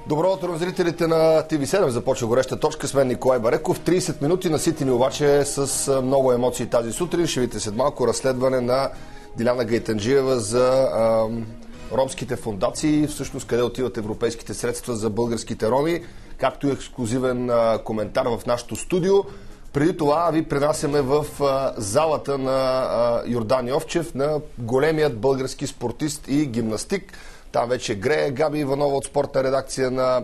Добро утро на зрителите на ТВ7. Започва гореща точка с мен Николай Бареков. 30 минути наситени обаче с много емоции тази сутрин. Ще видите след малко разследване на Диляна Гайтанджиева за ромските фондации, всъщност къде отиват европейските средства за българските роми, както и ексклузивен коментар в нашото студио. Преди това ви пренасяме в залата на Йордан Йовчев, на големият български спортист и гимнастик. Там вече грее Габи Иванова от спортна редакция на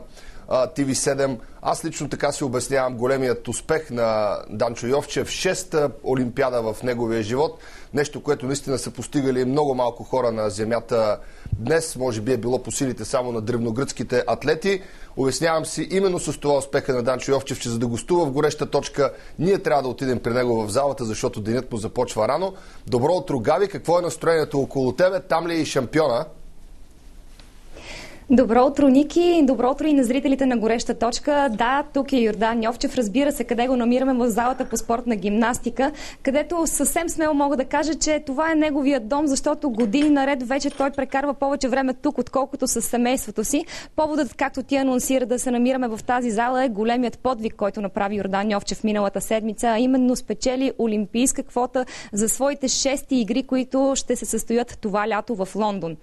ТВ7. Аз лично така си обяснявам големият успех на Данчо Йовчев. 6-та олимпиада в неговия живот. Нещо, което наистина са постигали много малко хора на земята днес. Може би е било по силите само на древногръцките атлети. Обяснявам си именно с това успеха на Данчо Йовчев, че за да гостува в гореща точка, ние трябва да отидем при него в залата, защото денят му започва рано. Добро утро, Габи. Какво е настроението около тебе? Там ли е и шампиона? Добро утро, Ники. Добро утро и на зрителите на гореща точка. Да, тук е Йордан Йовчев. Разбира се, къде го намираме в залата по спортна гимнастика, където съвсем смело мога да кажа, че това е неговият дом, защото години наред вече той прекарва повече време тук, отколкото с семейството си. Поводът, както ти анонсира, да се намираме в тази зала е големият подвиг, който направи Йордан Йовчев миналата седмица, а именно спечели олимпийска квота за своите 6 игри, които ще се състоят това лято в Лондон.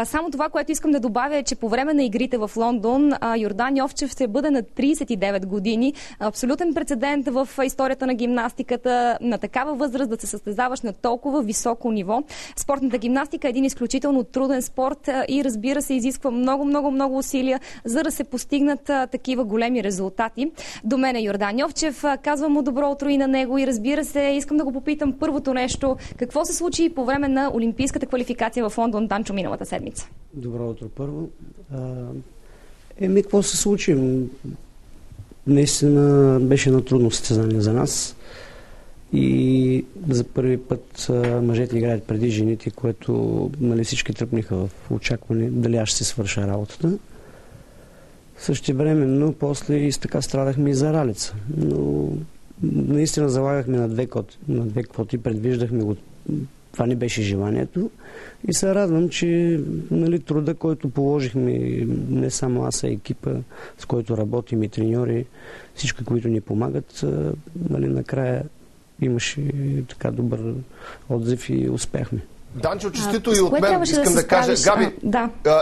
Само това, което искам да добавя е, че по време на игрите в Лондон Йордан Йовчев ще бъде на 39 години. Абсолютен прецедент в историята на гимнастиката, на такава възраст да се състезаваш на толкова високо ниво. Спортната гимнастика е един изключително труден спорт и разбира се изисква много усилия, за да се постигнат такива големи резултати. До мен е Йордан Йовчев. Казвам му добро утро и на него и разбира се, искам да го попитам първото нещо. Какво се случи по време на олимпийската квалификация в Лондон, Данчо, миналата седмица? Добро утро първо. Какво се случи? Наистина беше едно трудно състезание за нас и за първи път мъжете играят преди жените, което всички тръпниха в очакване дали аз ще се свърша работата. Същевременно после и така страдахме и за ралица, но наистина залагахме на две квоти, предвиждахме го. Това не беше желанието и се радвам, че труда, който положихме, не само аз, а екипа, с който работим и треньори, всички, които ни помагат, накрая имаше така добър отзив и успяхме. Данчо, честито и от мен искам да кажа. Габи,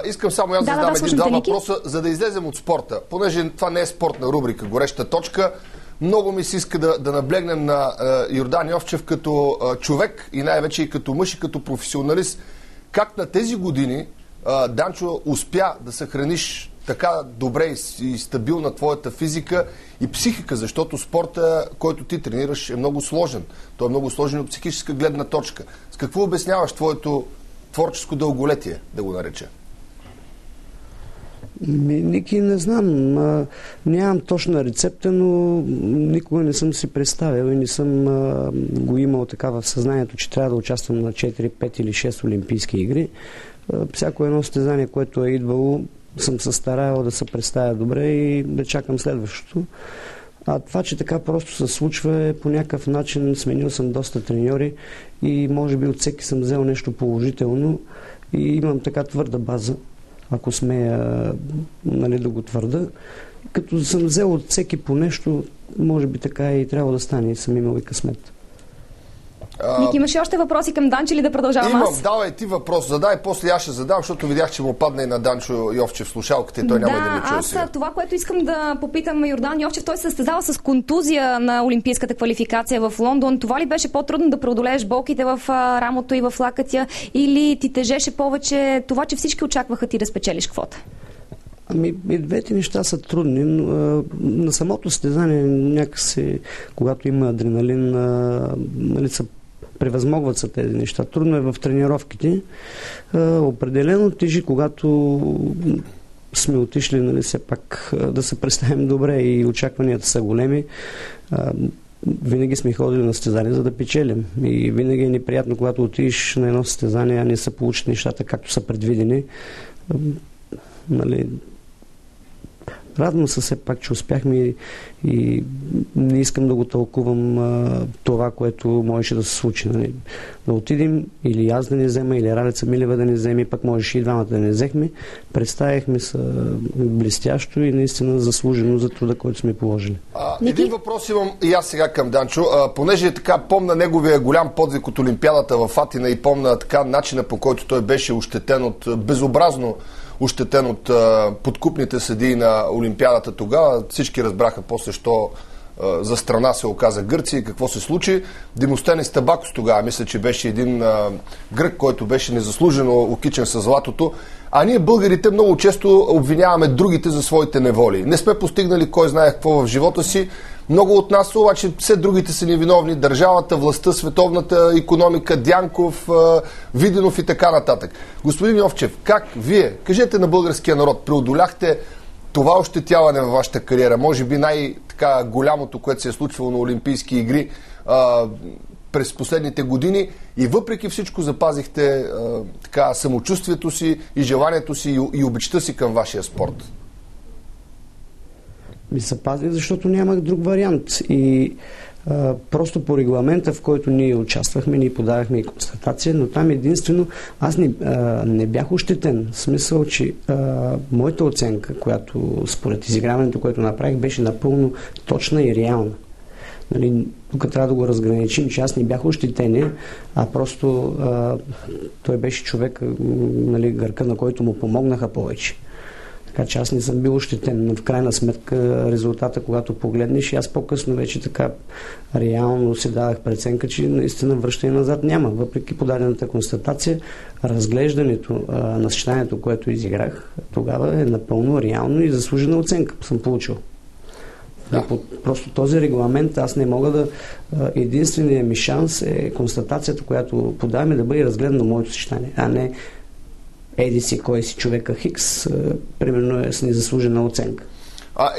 искам само аз да задам един-два въпроса, за да излезем от спорта. Понеже това не е спортна рубрика, гореща точка, много ми се иска да наблегнем на Йордан Йовчев като човек и най-вече и като мъж и като професионалист. Как на тези години, Данчо, успя да съхраниш така добре и стабилна твоята физика и психика, защото спорта, който ти тренираш, е много сложен. Той е много сложен от психическа гледна точка. С какво обясняваш твоето творческо дълголетие, да го нареча? Ники, не знам. Нямам точна рецепта, но никога не съм си представил и не съм го имал така в съзнанието, че трябва да участвам на 4, 5 или 6 олимпийски игри. Всяко едно състезание, което е идвало, съм се старал да се представя добре и да чакам следващото. А това, че така просто се случва, е по някакъв начин. Сменил съм доста треньори и може би от всеки съм взел нещо положително и имам така твърда база, ако смея да го твърда. Като съм взел от всеки по нещо, може би така и трябва да стане и съм имал и късмет. Ники, имаш още въпроси към Данчо или да продължавам аз? Имам, давай ти въпрос, задай, после аз ще задам, защото видях, че му падне и на Данчо Йовчев слушалката и той няма да ми чуе сега. Това, което искам да попитам Йордан Йовчев, той се състезава с контузия на олимпийската квалификация в Лондон. Това ли беше по-трудно да преодолееш болките в рамото и в лакътя или ти тежеше повече това, че всички очакваха ти да спечелиш квота? И двете неща са трудни, но на самото състезание някакси, когато има адреналин, превъзмогват са тези неща. Трудно е в тренировките. Определено тежи, когато сме отишли, все пак да се представим добре и очакванията са големи. Винаги сме ходили на състезания, за да печелим. И винаги е неприятно, когато отидеш на едно състезание, а не се получат нещата, както са предвидени. Радвам се все пак, че успяхме и не искам да го тълкувам това, което можеше да се случи. Нали? Да отидем или аз да не взема, или Ралица Милева да не вземе, пък можеше и двамата да не взехме. Представихме се блестящо и наистина заслужено за труда, който сме положили. Един въпрос имам и аз сега към Данчо. Понеже така помна неговия голям подвиг от Олимпиадата в Атина и помна така начина, по който той беше ощетен от безобразно ощетен от подкупните съдии на Олимпиадата тогава. Всички разбраха после, що за страна се оказа Гърция и какво се случи. Демостенес Табакос тогава, мисля, че беше един грък, който беше незаслужено окичен със златото. А ние, българите, много често обвиняваме другите за своите неволи. Не сме постигнали кой знае какво в живота си. Много от нас, обаче, все другите са ни виновни. Държавата, властта, световната икономика, Дянков, Виденов и така нататък. Господин Йовчев, как вие, кажете на българския народ, преодоляхте това ощетяване във вашата кариера? Може би най-голямото, което се е случвало на Олимпийски игри през последните години, и въпреки всичко запазихте самочувствието си и желанието си и обичта си към вашия спорт. Ми запазих, защото нямах друг вариант. И просто по регламента, в който ние участвахме, ние подавахме и констатация, но там единствено аз не бях ощетен. В смисъл, че моята оценка, която според изиграването, което направих, беше напълно точна и реална. Нали, тук трябва да го разграничим, че аз не бях ощетен, а просто той беше човек, нали, гърка, на който му помогнаха повече. Така че аз не съм бил ощетен, но в крайна сметка резултата, когато погледнеш, и аз по-късно вече така реално си дадах преценка, че наистина връщане назад няма. Въпреки подадената констатация, разглеждането на съчетанието, което изиграх, тогава е напълно реално и заслужена оценка съм получил. Да. Просто този регламент аз не мога да... Единственият ми шанс е констатацията, която подаваме, да бъде разгледана моето съчетание, а не еди си, кой си човека Хикс, примерно е с незаслужена оценка.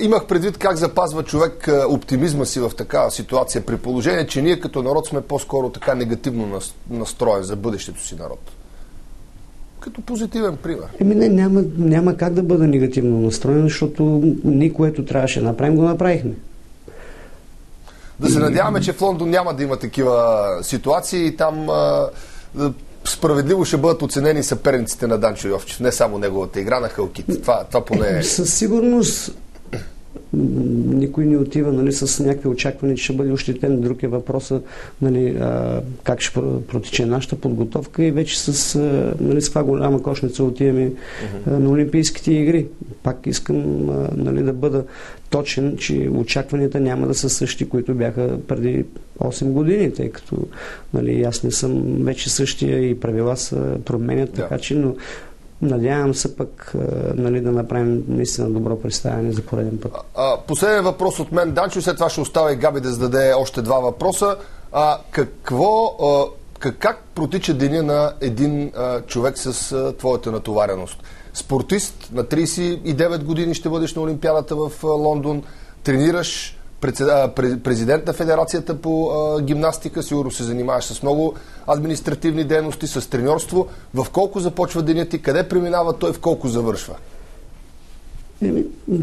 Имах предвид как запазва човек оптимизма си в такава ситуация, при положение, че ние като народ сме по-скоро така негативно настроен за бъдещето си народ. Като позитивен пример. Няма как да бъда негативно настроен, защото ние, което трябваше да направим, го направихме. Да се надяваме, че в Лондон няма да има такива ситуации и там справедливо ще бъдат оценени съперниците на Данчо Йовчев, не само неговата игра на халките. Това поне е... Със сигурност никой не отива, нали, с някакви очаквания, че ще бъде ощетен. Друг е въпросът, нали, как ще протече нашата подготовка и вече с каква голяма кошница отиваме на Олимпийските игри. Пак искам нали, да бъда точен, че очакванията няма да са същи, които бяха преди 8 години, тъй като нали, аз не съм вече същия и правила се променят, така че, но надявам се пък нали, да направим наистина добро представяне за пореден път. Последен въпрос от мен, Данчо, след това ще оставя и Габи да зададе още два въпроса. Как протича деня на един човек с твоята натовареност? Спортист, на 39 години ще бъдеш на Олимпиадата в Лондон, тренираш, президент на Федерацията по гимнастика, сигурно се занимаваш с много административни дейности, с треньорство. В колко започва денят ти, къде преминава той, в колко завършва?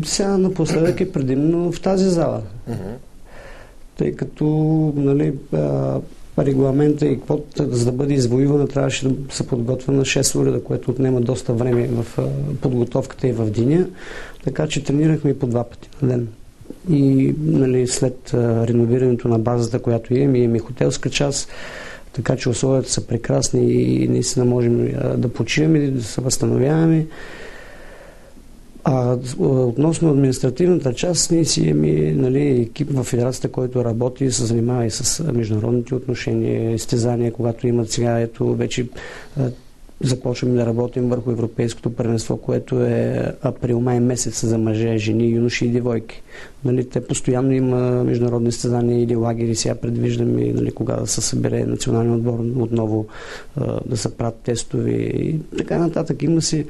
Сега напоследък е предимно в тази зала. Тъй като нали, регламента и квотата, за да бъде извоювана, трябваше да се подготвя на 6 уреда, което отнема доста време в подготовката и в деня. Така че тренирахме по 2 пъти на ден. И нали, след реновирането на базата, която имаме хотелска част, така че условията са прекрасни и наистина можем да почиваме и да се възстановяваме. Относно административната част, ние си имаме нали, екип в федерацията, който работи и се занимава и с международните отношения, изтезания, когато имат сега, ето вече започваме да работим върху европейското първенство, което е април-май месец за мъже, жени, юноши и девойки. Нали, те постоянно има международни състезания или лагери. Сега предвиждаме нали, кога да се събере национален отбор отново да се правят тестове и така нататък. Има си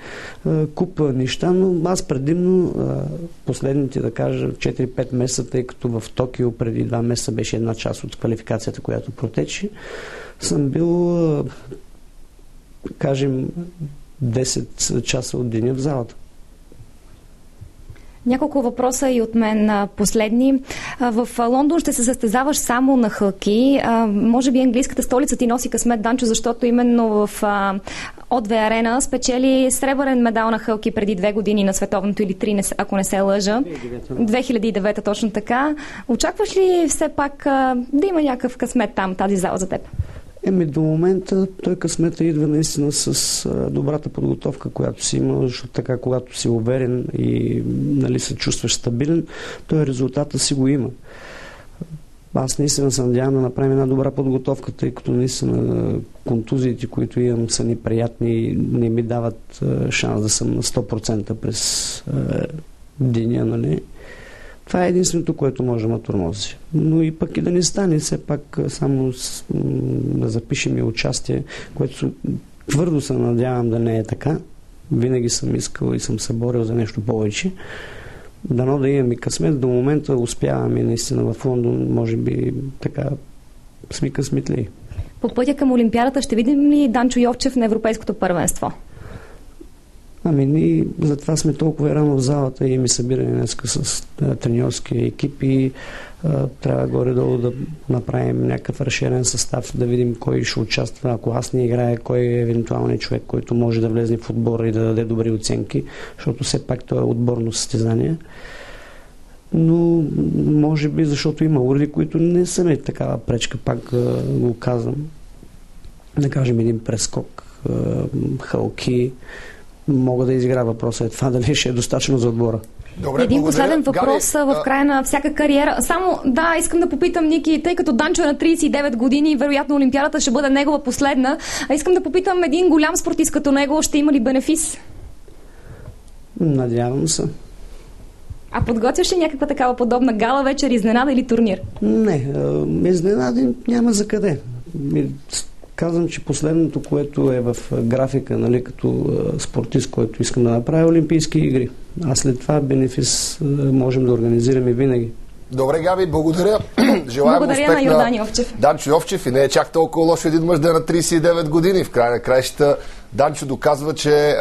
купа неща, но аз предимно последните, да кажа, 4-5 месеца, тъй като в Токио преди 2 месеца беше една част от квалификацията, която протече, съм бил кажем 10 часа от деня в залата. Няколко въпроса и от мен последни. В Лондон ще се състезаваш само на хълки. Може би английската столица ти носи късмет, Данчо, защото именно в О2 Арена спечели сребърен медал на хълки преди 2 години на световното или 3, ако не се лъжа. 2009 точно така. Очакваш ли все пак да има някакъв късмет там, тази зала за теб? До момента той късмета идва наистина с добрата подготовка, която си има, защото така, когато си уверен и се чувстваш стабилен, той резултата си го има. Аз наистина се надявам да направим една добра подготовка, тъй като наистина контузиите, които имам, са неприятни, не ми дават шанс да съм на 100% през деня, нали? Това е единственото, което може да ме тормози. Но и пък и да не стане, все пак само да запишем и участие, което твърдо се надявам да не е така. Винаги съм искал и съм се борил за нещо повече. Дано да имам и късмет. До момента успяваме наистина в Лондон, може би така сме късметли. По пътя към Олимпиадата ще видим ли Данчо Йовчев на Европейското първенство? Ние затова сме толкова рано в залата и ми събираме днеска с треньорски екип и трябва горе-долу да направим някакъв разширен състав, да видим кой ще участва. Ако аз не играя, кой е евентуалният човек, който може да влезе в отбора и да даде добри оценки, защото все пак това е отборно състезание. Но може би, защото има уреди, които не са ми такава пречка, пак го казвам. Да кажем един прескок, хълки, мога да изигра въпроса. Това дали ще е достатъчно за отбора. Добре, един последен въпрос в края на всяка кариера. Само, искам да попитам Ники, тъй като Данчо е на 39 години и вероятно Олимпиадата ще бъде негова последна, искам да попитам един голям спортист като него, ще има ли бенефис? Надявам се. А подготвяш ли някаква такава подобна гала вечер, изненада или турнир? Не, изненади няма за къде. Казвам, че последното, което е в графика, като спортист, който искам да направя, Олимпийски игри. А след това бенефис можем да организираме винаги. Добре, Габи, благодаря. Желаем успех на Йордан Йовчев. Данчо Йовчев и не е чак толкова лошо един мъж да е на 39 години. В края на краищата Данчо доказва, че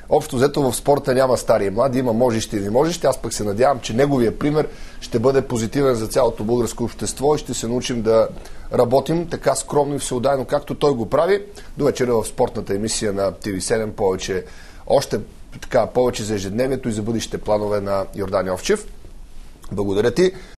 общо взето в спорта няма стари и млади, има можещи и неможещи. Аз пък се надявам, че неговия пример ще бъде позитивен за цялото българско общество и ще се научим да работим така скромно и всеотдайно, както той го прави. До вечера в спортната емисия на TV7 повече за ежедневието и за бъдещите планове на Йордан Йовчев. Благодаря ти.